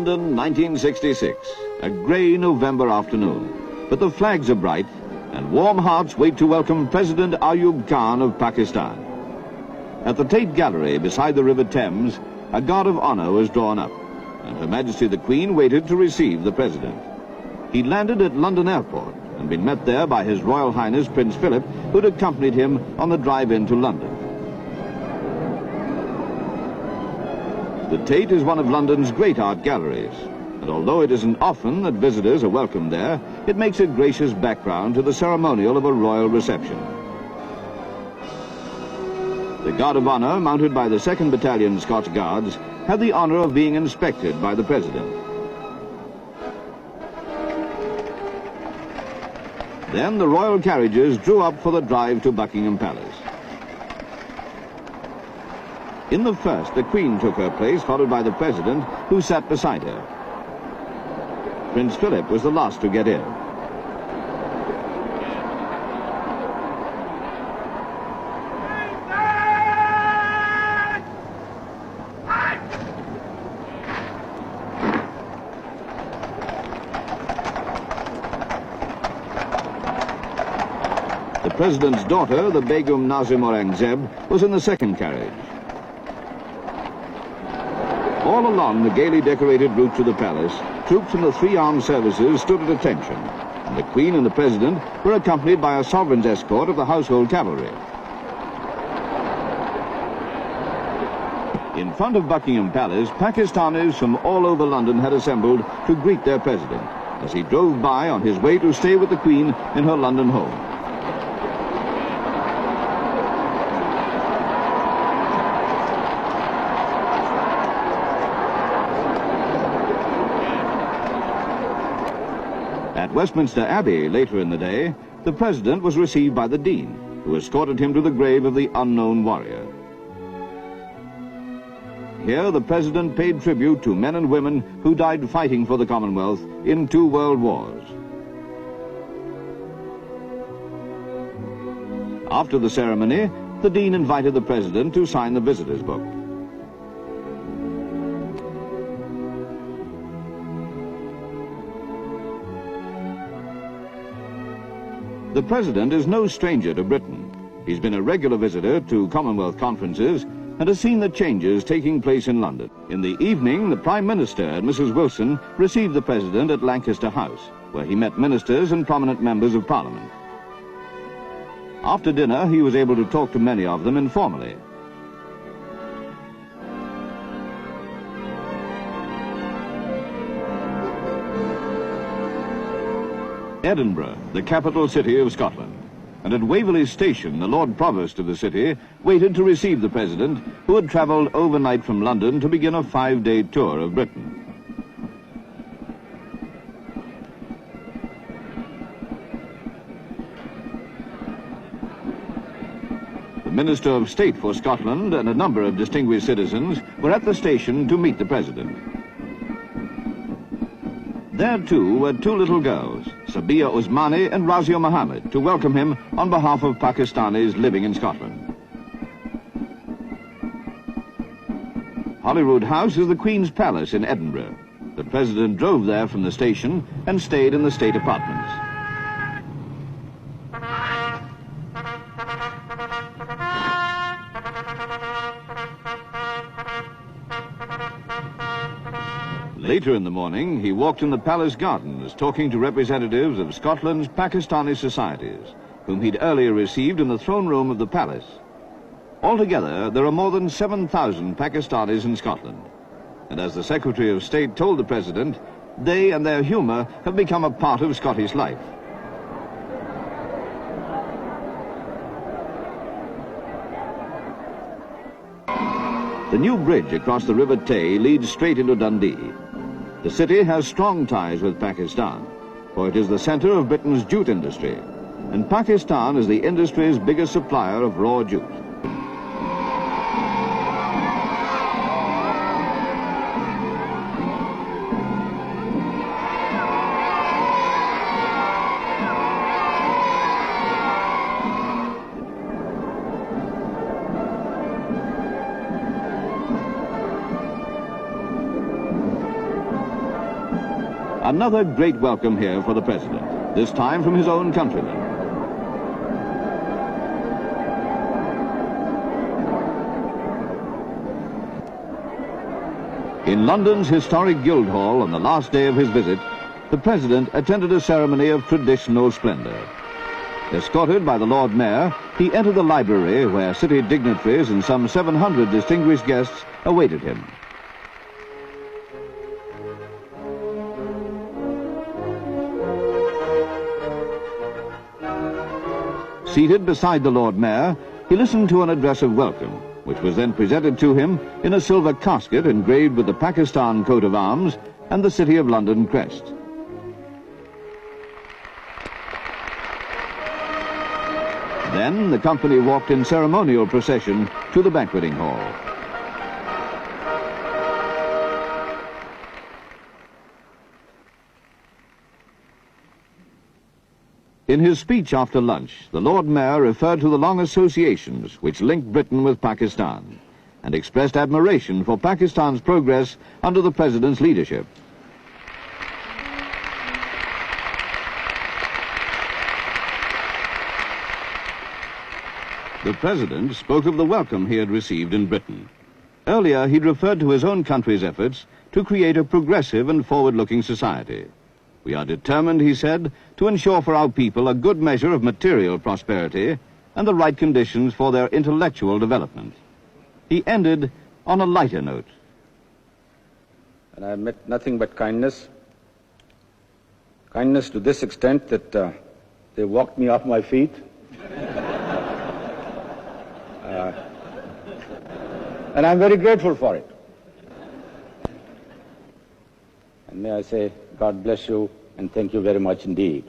London, 1966, a grey November afternoon. But the flags are bright, and warm hearts wait to welcome President Ayub Khan of Pakistan. At the Tate Gallery beside the River Thames, a guard of honour was drawn up, and Her Majesty the Queen waited to receive the President. He'd landed at London Airport and been met there by His Royal Highness Prince Philip, who'd accompanied him on the drive into London. The Tate is one of London's great art galleries, and although it isn't often that visitors are welcomed there, it makes a gracious background to the ceremonial of a royal reception. The Guard of Honour, mounted by the 2nd Battalion Scots Guards, had the honour of being inspected by the President. Then the royal carriages drew up for the drive to Buckingham Palace. In the first, the Queen took her place, followed by the President, who sat beside her. Prince Philip was the last to get in. The President's daughter, the Begum Nazim Aurangzeb, was in the second carriage. All along the gaily decorated route to the palace, troops from the 3 armed services stood at attention, and the Queen and the President were accompanied by a sovereign's escort of the household cavalry. In front of Buckingham Palace, Pakistanis from all over London had assembled to greet their President as he drove by on his way to stay with the Queen in her London home. At Westminster Abbey later in the day, the President was received by the Dean, who escorted him to the grave of the unknown warrior. Here the President paid tribute to men and women who died fighting for the Commonwealth in 2 world wars. After the ceremony, the Dean invited the President to sign the visitors' book. The President is no stranger to Britain. He's been a regular visitor to Commonwealth conferences and has seen the changes taking place in London. In the evening, the Prime Minister and Mrs. Wilson received the President at Lancaster House, where he met ministers and prominent members of Parliament. After dinner, he was able to talk to many of them informally. Edinburgh, the capital city of Scotland. And at Waverley Station, the Lord Provost of the city waited to receive the President, who had travelled overnight from London to begin a 5-day tour of Britain. The Minister of State for Scotland and a number of distinguished citizens were at the station to meet the President. There, too, were 2 little girls, Sabia Usmani and Razia Mohammed, to welcome him on behalf of Pakistanis living in Scotland. Holyrood House is the Queen's Palace in Edinburgh. The President drove there from the station and stayed in the state apartments. Later in the morning, he walked in the palace gardens, talking to representatives of Scotland's Pakistani societies, whom he'd earlier received in the throne room of the palace. Altogether, there are more than 7,000 Pakistanis in Scotland. And as the Secretary of State told the President, they and their humour have become a part of Scottish life. The new bridge across the River Tay leads straight into Dundee. The city has strong ties with Pakistan, for it is the centre of Britain's jute industry, and Pakistan is the industry's biggest supplier of raw jute. Another great welcome here for the President, this time from his own countrymen. In London's historic Guildhall on the last day of his visit, the President attended a ceremony of traditional splendor. Escorted by the Lord Mayor, he entered the library where city dignitaries and some 700 distinguished guests awaited him. Seated beside the Lord Mayor, he listened to an address of welcome, which was then presented to him in a silver casket engraved with the Pakistan coat of arms and the City of London crest. Then the company walked in ceremonial procession to the banqueting hall. In his speech after lunch, the Lord Mayor referred to the long associations which linked Britain with Pakistan and expressed admiration for Pakistan's progress under the President's leadership. The President spoke of the welcome he had received in Britain. Earlier, he'd referred to his own country's efforts to create a progressive and forward-looking society. We are determined, he said, to ensure for our people a good measure of material prosperity and the right conditions for their intellectual development. He ended on a lighter note. And I met nothing but kindness. Kindness to this extent that they walked me off my feet. And I'm very grateful for it. And may I say, God bless you and thank you very much indeed.